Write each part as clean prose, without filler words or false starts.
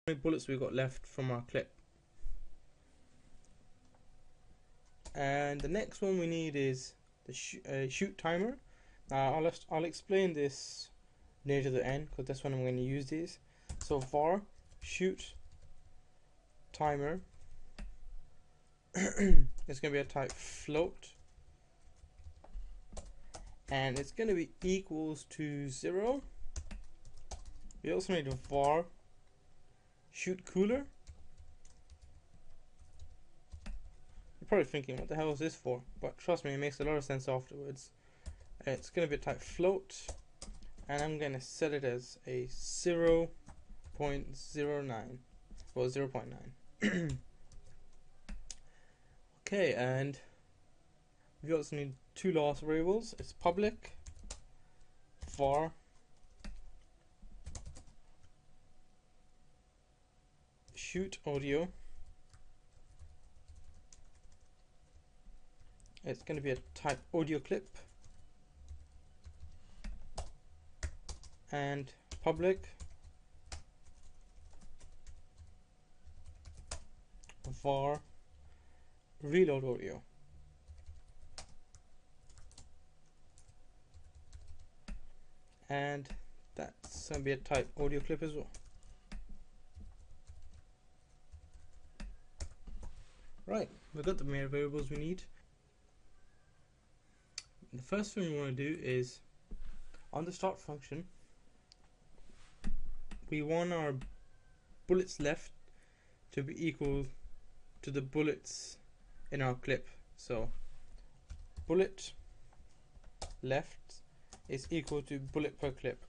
many bullets we got left from our clip. And the next one we need is the shoot timer. Now I'll explain this near to the end because that's when I'm going to use these. So var shoot timer it's going to be a type float, and it's going to be equals to 0. We also need a var shoot cooler. You're probably thinking, what the hell is this for? But trust me, it makes a lot of sense afterwards. It's going to be a type float, and I'm going to set it as a 0.09 or 0.9. Okay, and we also need two last variables. It's public var shoot audio. It's going to be a type audio clip, and public var reload audio. And that's going to be a type audio clip as well. Right, we've got the main variables we need. The first thing we want to do is, on the start function, we want our bullets left to be equal to the bullets in our clip. So bullet left is equal to bullet per clip.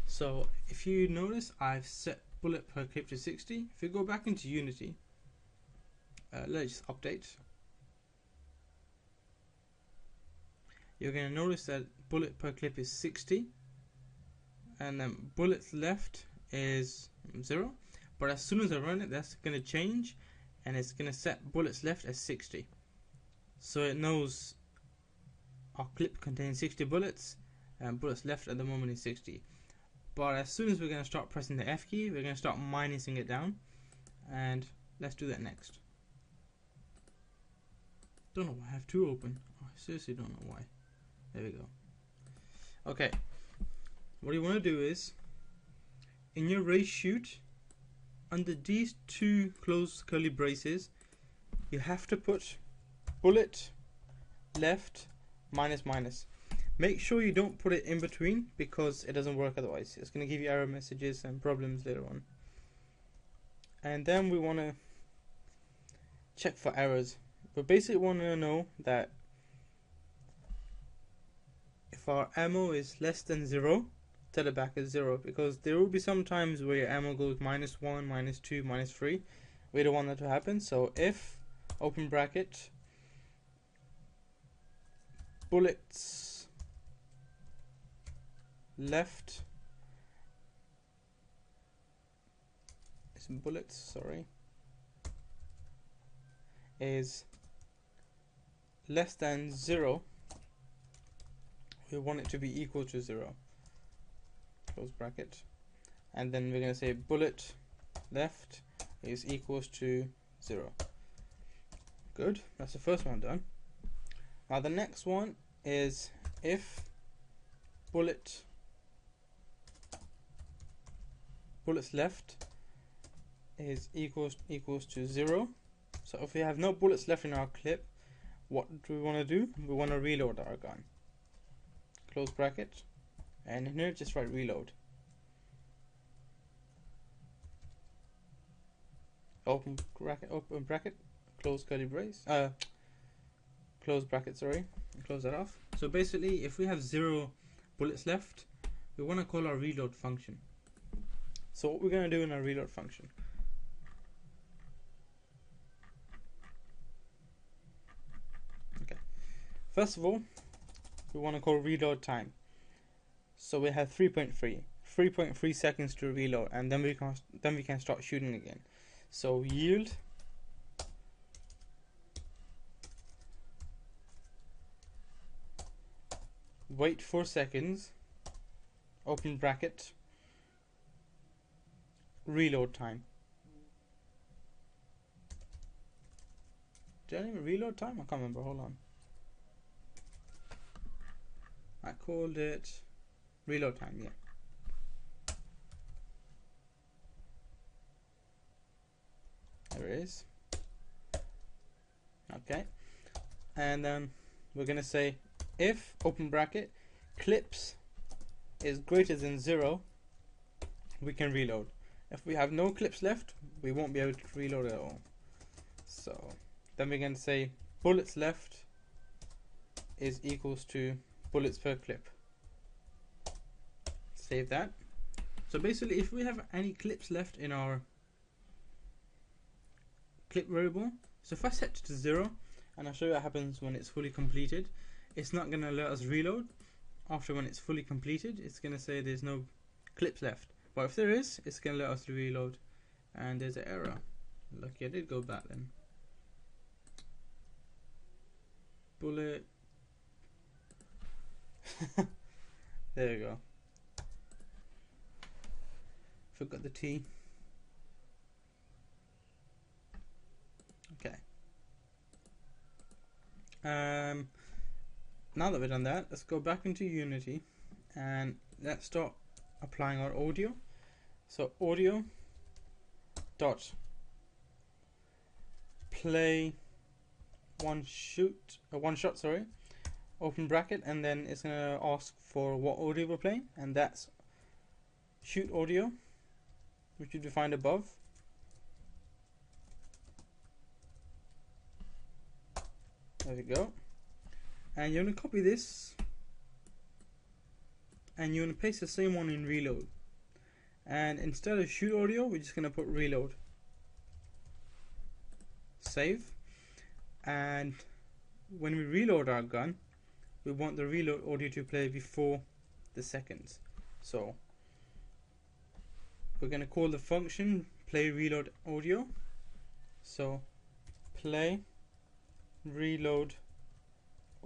So if you notice, I've set bullet per clip to 60. If you go back into Unity, let's just update. You're going to notice that bullet per clip is 60, and then bullets left is 0. But as soon as I run it, that's going to change, and it's going to set bullets left as 60. So it knows our clip contains 60 bullets, and bullets left at the moment is 60. But as soon as we're going to start pressing the F key, we're going to start minusing it down, and let's do that next. Don't know why I have two open. I seriously don't know why. There we go. Okay, what you want to do is, in your race shoot, under these two closed curly braces, you have to put bullet left minus minus. Make sure you don't put it in between, because it doesn't work otherwise. It's going to give you error messages and problems later on. And then we want to check for errors. We basically want to know that if our ammo is less than 0, tell it back as 0, because there will be some times where your ammo goes -1, -2, -3. We don't want that to happen. So if open bracket bullets left is less than 0, we want it to be equal to 0, close bracket, and then we're going to say bullet left is equals to 0. Good, that's the first one done. Now the next one is if bullets left is equals to 0. So if we have no bullets left in our clip, what do we want to do? We want to reload our gun. Close bracket, and in here just write reload. Open bracket, close curly brace, close bracket, sorry, and close that off. So basically, if we have 0 bullets left, we want to call our reload function. So what we're going to do in our reload function, okay, first of all, we want to call reload time. So we have 3.3 seconds to reload, and then we can start shooting again. So yield wait 4 seconds, open bracket, reload time. Did I even reload time? I can't remember. Hold on. I called it reload time. Yeah. There it is. Okay. And then we're going to say if open bracket clips is greater than 0, we can reload. If we have no clips left, we won't be able to reload at all. So then we're going to say bullets left is equals to bullets per clip. Save that. So basically, if we have any clips left in our clip variable, so if I set it to 0, and I'll show you what happens when it's fully completed, it's not going to let us reload. After when it's fully completed, it's going to say there's no clips left. But if there is, it's going to let us reload, and there's an error. Lucky I did go back then. Bullet. There you go. Forgot the T. Okay. Now that we've done that, let's go back into Unity and let's start applying our audio. So audio dot play one shot, sorry, open bracket, and then it's gonna ask for what audio we're playing, and that's shoot audio, which you defined above. There we go. And you're going to copy this and you're going to paste the same one in reload. And instead of shoot audio, we're just going to put reload. Save. And when we reload our gun, we want the reload audio to play before the seconds. So we're going to call the function play reload audio. So play reload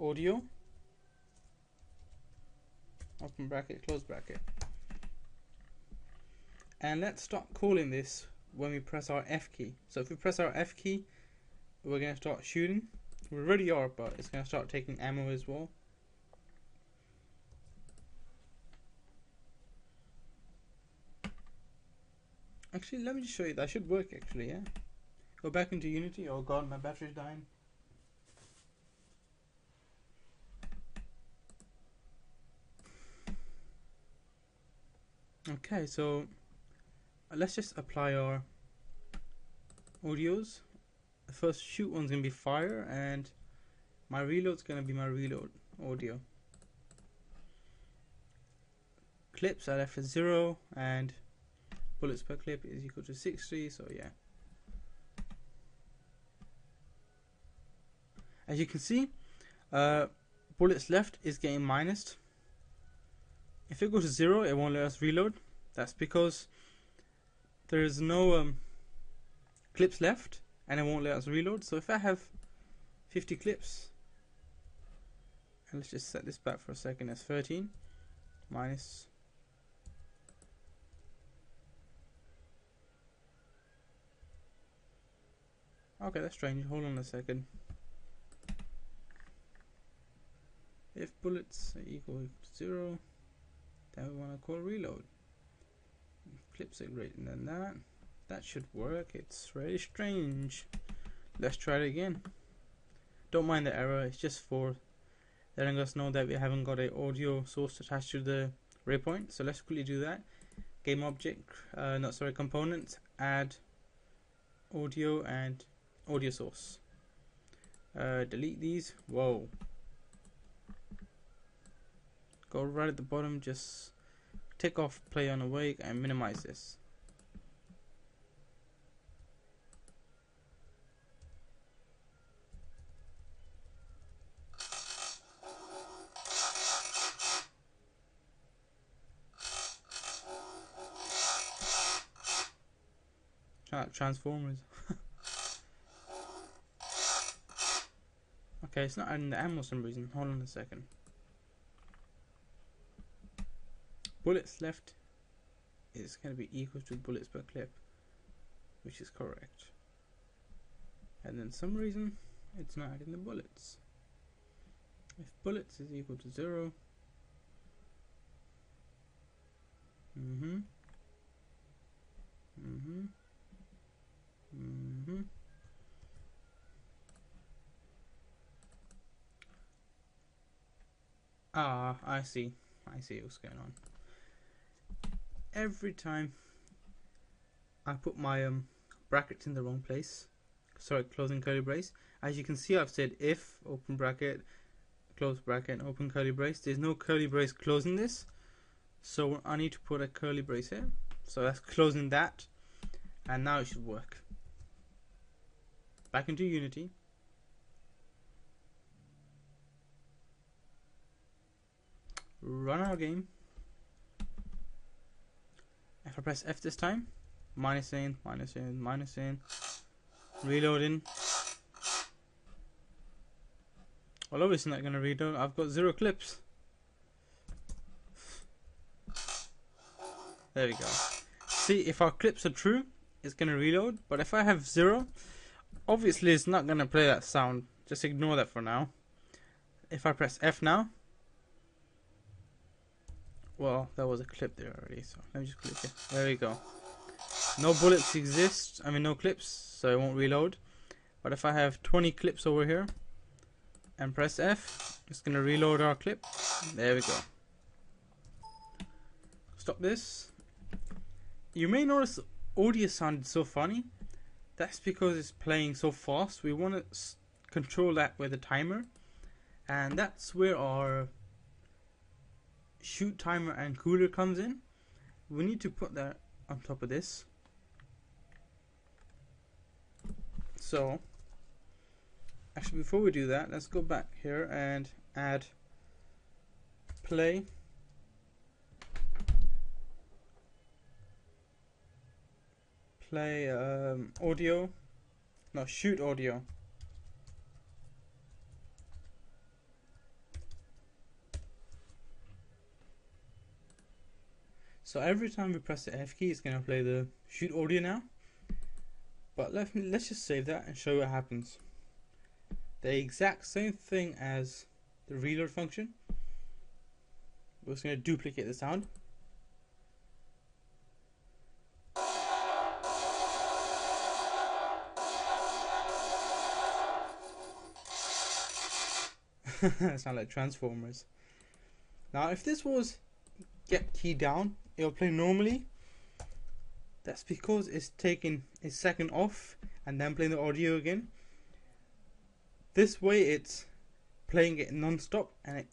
audio, open bracket, close bracket. And let's start calling this when we press our F key. So if we press our F key, we're going to start shooting. We already are, but it's going to start taking ammo as well. Actually, let me just show you. That should work actually, yeah. Go back into Unity. Oh god, my battery's dying. Okay, so let's just apply our audios. The first shoot one's going to be fire, and my reload's going to be my reload audio. Clips I left at 0, and bullets per clip is equal to 60, so yeah. As you can see, bullets left is getting minused. If it goes to 0, it won't let us reload. That's because there is no clips left, and it won't let us reload. So if I have 50 clips, and let's just set this back for a second as 13 minus. Okay, that's strange. Hold on a second. If bullets are equal to 0, then we want to call reload. If clips are greater than that, that should work. It's very strange. Let's try it again. Don't mind the error, it's just for letting us know that we haven't got an audio source attached to the waypoint. So let's quickly do that. Game object, component, add audio and audio source. Delete these. Whoa. Go right at the bottom, just take off play on awake and minimize this. Transformers. Okay, it's not adding the ammo for some reason. Hold on a second. Bullets left is going to be equal to bullets per clip, which is correct. And then some reason it's not adding the bullets. If bullets is equal to 0, I see what's going on. Every time I put my brackets in the wrong place, sorry, closing curly brace, as you can see, I've said if, open bracket, close bracket, open curly brace. There's no curly brace closing this, so I need to put a curly brace here. So that's closing that, and now it should work. Back into Unity. Run our game. If I press F this time, minus in, reloading. Well, obviously not going to reload. I've got 0 clips. There we go. See, if our clips are true, it's going to reload. But if I have 0, obviously it's not going to play that sound. Just ignore that for now. If I press F now, well, there was a clip there already, so let me just click it. There we go. No bullets exist, no clips, so it won't reload. But if I have 20 clips over here and press F, it's going to reload our clip. There we go. Stop this. You may notice the audio sounded so funny. That's because it's playing so fast. We want to control that with a timer, and that's where our shoot timer and cooler comes in. We need to put that on top of this. So actually, before we do that, let's go back here and add play audio, no, shoot audio. So every time we press the F key, it's going to play the shoot audio now. But let's just save that and show what happens. The exact same thing as the reload function. We're just going to duplicate the sound. Sound like Transformers. Now, if this was get key down, it'll play normally. That's because it's taking a second off and then playing the audio again. This way it's playing it non-stop and it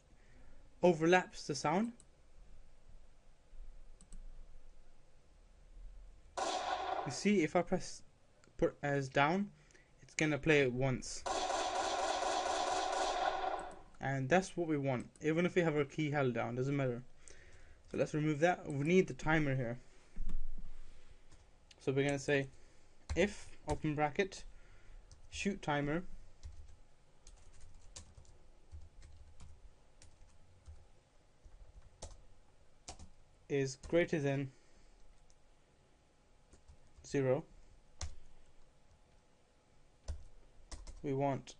overlaps the sound. You see, if I press put as down, it's gonna play it once. And that's what we want, even if we have our key held down, doesn't matter. So let's remove that. We need the timer here. So we're going to say if, open bracket, shoot timer is greater than 0. We want